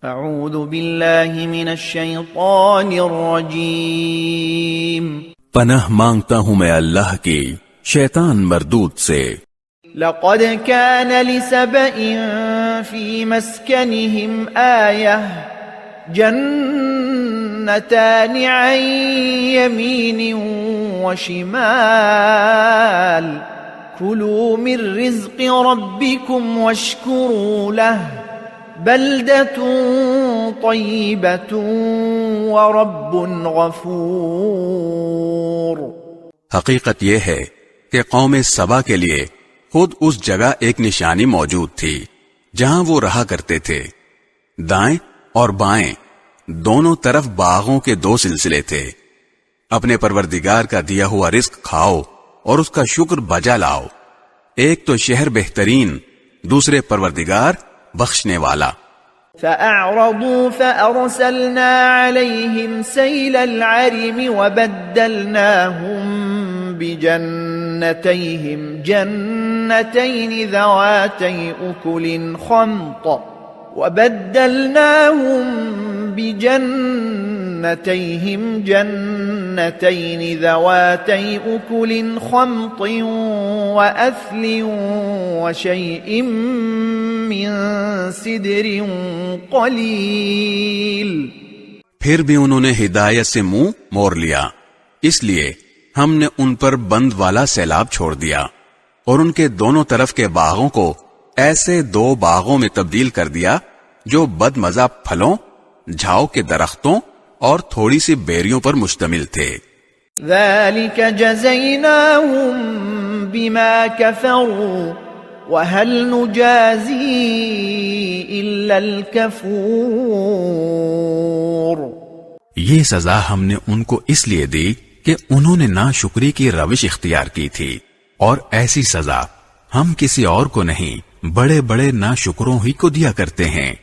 اعوذ باللہ من الشیطان الرجیم، پناہ مانگتا ہوں میں اللہ کی شیطان مردود سے۔ لقد كان لسبإ في مسكنهم آية جنتان عن يمين وشمال كلوا من رزق ربكم واشكروا له بلدة طيبة ورب غفور۔ حقیقت یہ ہے کہ قوم سبا کے لیے خود اس جگہ ایک نشانی موجود تھی جہاں وہ رہا کرتے تھے۔ دائیں اور بائیں دونوں طرف باغوں کے 2 سلسلے تھے۔ اپنے پروردگار کا دیا ہوا رزق کھاؤ اور اس کا شکر بجا لاؤ۔ ایک تو شہر بہترین، دوسرے پروردگار بخشنے والا۔ فأعرضوا فأرسلنا عليهم سيل العرم وبدلناهم بجنتين ذواتي أكل خمط وأثل وشيء من سدر قليل۔ پھر بھی انہوں نے ہدایت سے منہ موڑ لیا، اس لیے ہم نے ان پر بند والا سیلاب چھوڑ دیا اور ان کے دونوں طرف کے باغوں کو ایسے 2 باغوں میں تبدیل کر دیا جو بد مزہ پھلوں، جھاؤ کے درختوں اور تھوڑی سی بیریوں پر مشتمل تھے۔ ذلك جزيناهم بما كفروا وهل نجازي إلا الكفور۔ یہ سزا ہم نے ان کو اس لیے دی کہ انہوں نے ناشکری کی روش اختیار کی تھی، اور ایسی سزا ہم کسی اور کو نہیں بڑے بڑے ناشکروں ہی کو دیا کرتے ہیں۔